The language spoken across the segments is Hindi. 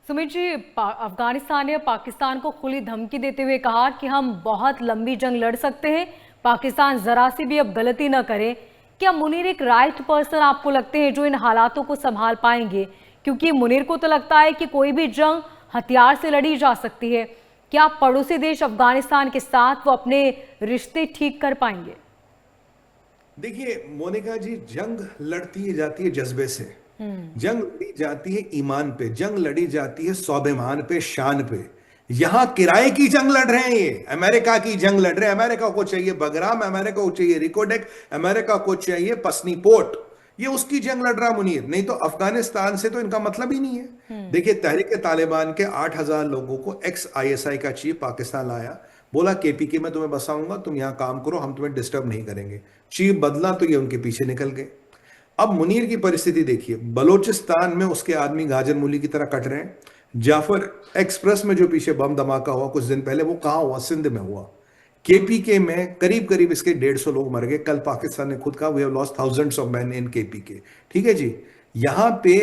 सुमित जी, अफगानिस्तान ने पाकिस्तान को खुली धमकी देते हुए कहा कि हम बहुत लंबी जंग लड़ सकते हैं, पाकिस्तान जरा सी भी अब गलती न करे। क्या मुनीर एक राइट पर्सन आपको लगते हैं जो इन हालातों को संभाल पाएंगे? क्योंकि मुनीर को तो लगता है कि कोई भी जंग हथियार से लड़ी जा सकती है। क्या पड़ोसी देश अफगानिस्तान के साथ वो अपने रिश्ते ठीक कर पाएंगे? देखिए मोनिका जी, जंग लड़ती जाती है जज्बे से। जंग लड़ी जाती है ईमान पे, जंग लड़ी जाती है स्वाभिमान पे, शान पे। यहां किराए की जंग लड़ रहे हैं, ये अमेरिका की जंग लड़ रहे हैं। अमेरिका को चाहिए बगराम, अमेरिका को चाहिए रिकोडेक, अमेरिका को चाहिए पसनी पोर्ट। ये उसकी जंग लड़ रहा मुनीर, नहीं तो अफगानिस्तान से तो इनका मतलब ही नहीं है। देखिए, तहरीक तालिबान के 8,000 लोगों को एक्स आईएसआई का चीफ पाकिस्तान लाया, बोला केपीके में तुम्हें बसाऊंगा, तुम यहां काम करो, हम तुम्हें डिस्टर्ब नहीं करेंगे। चीफ बदला तो ये उनके पीछे निकल गए। अब मुनीर की परिस्थिति देखिए, बलोचिस्तान में उसके आदमी गाजर मूली की तरह कट रहे हैं। जाफर एक्सप्रेस में जो पीछे बम धमाका हुआ कुछ दिन पहले, वो कहां हुआ? सिंध में हुआ। केपीके में करीब करीब इसके 150 लोग मर गए। कल पाकिस्तान ने खुद कहा, we have lost thousands of man in KPK. ठीक है जी। यहां पे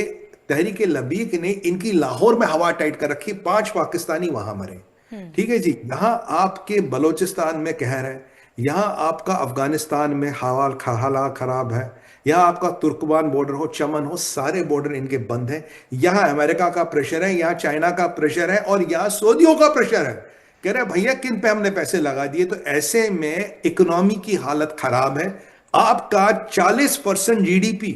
तहरीक लबीक ने इनकी लाहौर में हवा टाइट कर रखी, 5 पाकिस्तानी वहां मरे। ठीक है जी। यहां आपके बलोचिस्तान में कहर है, यहां आपका अफगानिस्तान में हालात खराब है, यहां आपका तुर्कमान बॉर्डर हो, चमन हो, सारे बॉर्डर इनके बंद हैं। यहां अमेरिका का प्रेशर है, यहां चाइना का प्रेशर है, और यहां सऊदियों का प्रेशर है। कह रहे भैया किन पे हमने पैसे लगा दिए। तो ऐसे में इकोनॉमी की हालत खराब है। आपका 40% जीडीपी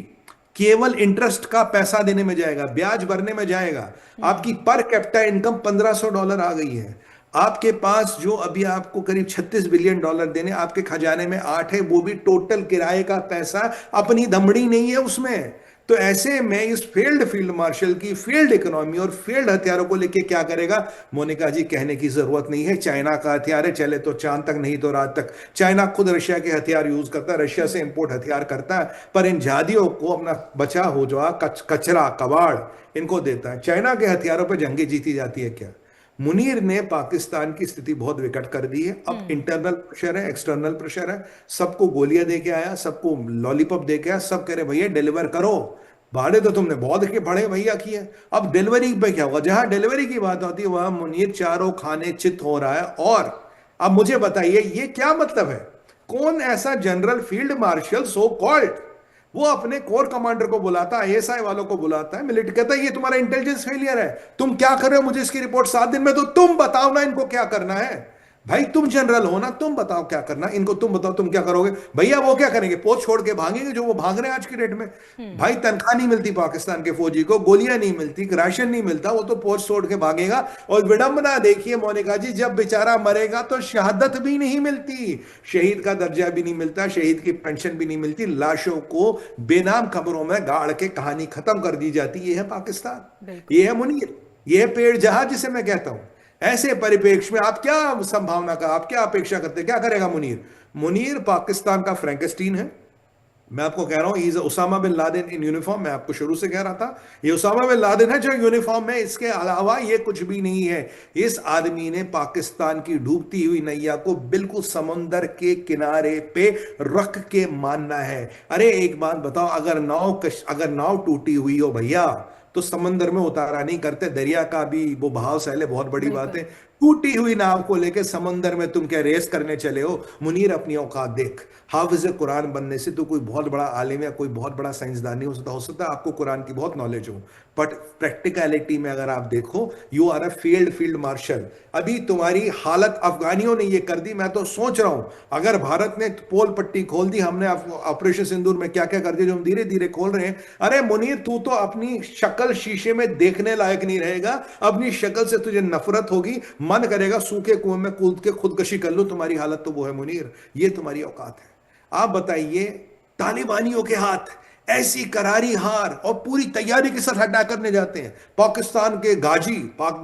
केवल इंटरेस्ट का पैसा देने में जाएगा, ब्याज भरने में जाएगा। आपकी पर कैपिटा इनकम $1,500 आ गई है। आपके पास जो अभी आपको करीब $36 बिलियन देने, आपके खजाने में 8 है, वो भी टोटल किराए का पैसा, अपनी दमड़ी नहीं है उसमें। तो ऐसे में इस फील्ड मार्शल की फील्ड इकोनॉमी और फील्ड हथियारों को लेके क्या करेगा? मोनिका जी, कहने की जरूरत नहीं है। चाइना का हथियार है, चले तो चांद तक, नहीं तो रात तक। चाइना खुद रशिया के हथियार यूज करता है, रशिया से इंपोर्ट हथियार करता है, पर इन जादियों को अपना बचा हो जो कचरा कबाड़ इनको देता है। चाइना के हथियारों पर जंगे जीती जाती है क्या? मुनीर ने पाकिस्तान की स्थिति बहुत विकट कर दी है। अब इंटरनल प्रेशर है, एक्सटर्नल प्रेशर है। सबको गोलियां दे के आया, सबको लॉलीपॉप दे के आया, सब कह रहे भैया डिलीवर करो। भाड़े तो तुमने बहुत के बड़े भैया किए, अब डिलीवरी पे क्या होगा? जहां डिलीवरी की बात होती है वहां मुनीर चारों खाने चित हो रहा है। और अब मुझे बताइए, ये क्या मतलब है? कौन ऐसा general field marshal so called, वो अपने कोर कमांडर को बुलाता है, आईएसआई वालों को बुलाता है, मिलिट्री, कहता है ये तुम्हारा इंटेलिजेंस फेलियर है, तुम क्या कर रहे हो, मुझे इसकी रिपोर्ट 7 दिन में, तो तुम बताओ ना इनको क्या करना है। भाई तुम जनरल हो ना, तुम बताओ क्या करना इनको, तुम बताओ तुम क्या करोगे। भैया वो क्या करेंगे? पोस्ट छोड़ के भागेंगे जो वो भाग रहे हैं आज की डेट में। भाई तनख्वाह नहीं मिलती पाकिस्तान के फौजी को, गोलियां नहीं मिलती, राशन नहीं मिलता, वो तो पोस्ट छोड़ के भागेगा। और विडंबना देखिए मोनिका जी, जब बेचारा मरेगा तो शहादत भी नहीं मिलती, शहीद का दर्जा भी नहीं मिलता, शहीद की पेंशन भी नहीं मिलती, लाशों को बेनाम खबरों में गाड़ के कहानी खत्म कर दी जाती। ये है पाकिस्तान, बिल्कुल। ये है मुनीर, ये है पेड़ जहाज जिसे मैं कहता हूं। ऐसे परिप्रेक्ष्य में आप क्या संभावना का, आप क्या अपेक्षा करते हैं? क्या करेगा मुनीर? मुनीर पाकिस्तान का फ्रैंकेस्टीन है। मैं आपको कह रहा हूं, is Osama bin Laden in uniform. मैं आपको शुरू से कह रहा था, ये उसामा बिन लादेन है जो यूनिफॉर्म में, इसके अलावा ये कुछ भी नहीं है। इस आदमी ने पाकिस्तान की डूबती हुई नैया को बिल्कुल समुंदर के किनारे पे रख के मानना है। अरे एक बात बताओ, अगर नाव टूटी हुई हो भैया, तो समंदर में उतारा नहीं करते, दरिया का भी वो बहाव सहले, बहुत बड़ी बात बिल्कुल। है। टूटी हुई नाव को लेकर समंदर में तुम क्या रेस करने चले हो? मुनीर अपनी औकात देख। हाफिज कुरान बनने से तो कोई बहुत बड़ा आलिम या कोई बहुत बड़ा साइंसदान नहीं हो सकता आपको कुरान की बहुत नॉलेज हो, बट प्रैक्टिकलिटी में अगर आप देखो, you are a field marshal. अभी तुम्हारी हालत अफगानियों ने ये कर दी। मैं तो सोच रहा हूं, अगर भारत ने पोल पट्टी खोल दी, हमने ऑपरेशन सिंदूर में क्या क्या कर दिया जो हम धीरे धीरे खोल रहे हैं। अरे मुनीर, तू तो अपनी शक्ल शीशे में देखने लायक नहीं रहेगा। अपनी शक्ल से तुझे नफरत होगी, मन करेगा सूखे कुएं में कूद के खुदकशी कर लो। तुम्हारी हालत तो वो है मुनीर, ये तुम्हारी औकात है। आप बताइए, तालिबानियों के हाथ ऐसी करारी हार और पूरी तैयारी के साथ अटैक करने जाते हैं। पाकिस्तान के गाजी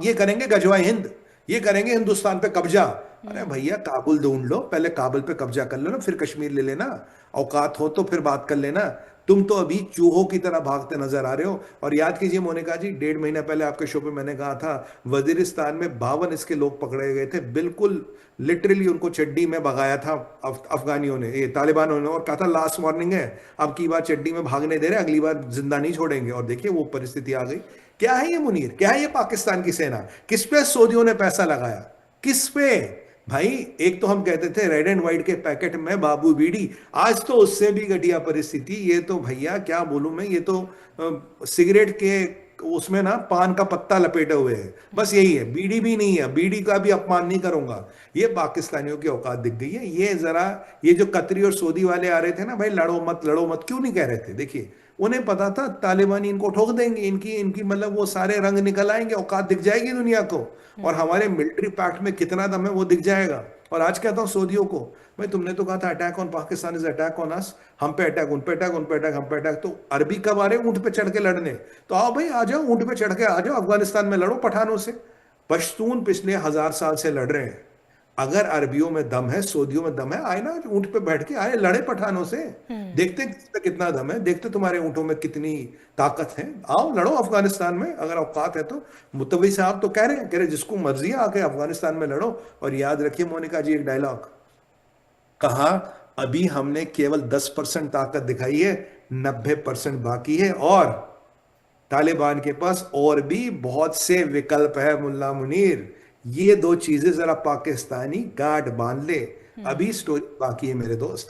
ये करेंगे गजवाए हिंद, ये करेंगे हिंदुस्तान पे कब्जा। अरे भैया काबुल ढूंढ लो, पहले काबुल पे कब्जा कर लेना, फिर कश्मीर ले लेना। औकात हो तो फिर बात कर लेना। तुम तो अभी चूहों की तरह भागते नजर आ रहे हो। और याद कीजिए मोनिका जी, 1.5 महीना पहले आपके शो पे मैंने कहा था, वजीरिस्तान में 52 इसके लोग पकड़े गए थे, बिल्कुल लिटरली उनको चड्डी में भगाया था अफगानियों ने, ये तालिबानों ने, और कहा था लास्ट वार्निंग है, अब की बार चड्डी में भागने दे रहे, अगली बार जिंदा नहीं छोड़ेंगे। और देखिए वो परिस्थिति आ गई। क्या है ये मुनीर, क्या है ये पाकिस्तान की सेना, किस पे सऊदियों ने पैसा लगाया, किस पे? भाई एक तो हम कहते थे रेड एंड व्हाइट के पैकेट में बाबू बीड़ी, आज तो उससे भी घटिया परिस्थिति। ये तो भैया क्या बोलूं मैं, ये तो सिगरेट के उसमें ना पान का पत्ता लपेटे हुए है, बस यही है, बीड़ी भी नहीं है, बीड़ी का भी अपमान नहीं करूंगा। ये पाकिस्तानियों की औकात दिख गई है। ये जरा, ये जो कतरी और सऊदी वाले आ रहे थे ना, भाई लड़ो मत लड़ो मत, क्यों नहीं कह रहे थे? देखिए उन्हें पता था तालिबानी इनको ठोक देंगे, इनकी इनकी मतलब वो सारे रंग निकल आएंगे, औकात दिख जाएगी दुनिया को, और हमारे मिलिट्री पैक्ट में कितना दम है वो दिख जाएगा। और आज कहता हूं सऊदियों को, भाई तुमने तो कहा था attack on Pakistan is attack on us, हम पे अटैक, उन पे अटैक, उन पे अटैक, हम पे अटैक, तो अरबी कब आ रहे ऊंट पे चढ़ के लड़ने? तो आओ भाई, आ जाओ ऊंट पे चढ़ के, आ जाओ अफगानिस्तान में लड़ो पठानों से। पश्तून पिछले 1000 साल से लड़ रहे हैं, अगर अरबियों में दम है, सऊदियों में दम है, आए ना ऊंट पे बैठ के, आए लड़े पठानों से, देखते किसमें कितना दम है, देखते तुम्हारे ऊंटों में कितनी ताकत है, आओ लड़ो अफगानिस्तान में अगर औकात है तो। मुतवी साहब तो कह रहे जिसको मर्जी है आके अफगानिस्तान में लड़ो। और याद रखिए मोनिका जी, एक डायलॉग कहा, अभी हमने केवल 10% ताकत दिखाई है, 90% बाकी है, और तालिबान के पास और भी बहुत से विकल्प है मुल्ला मुनीर। ये दो चीजें जरा पाकिस्तानी गांठ बांध ले, अभी स्टोरी बाकी है मेरे दोस्त।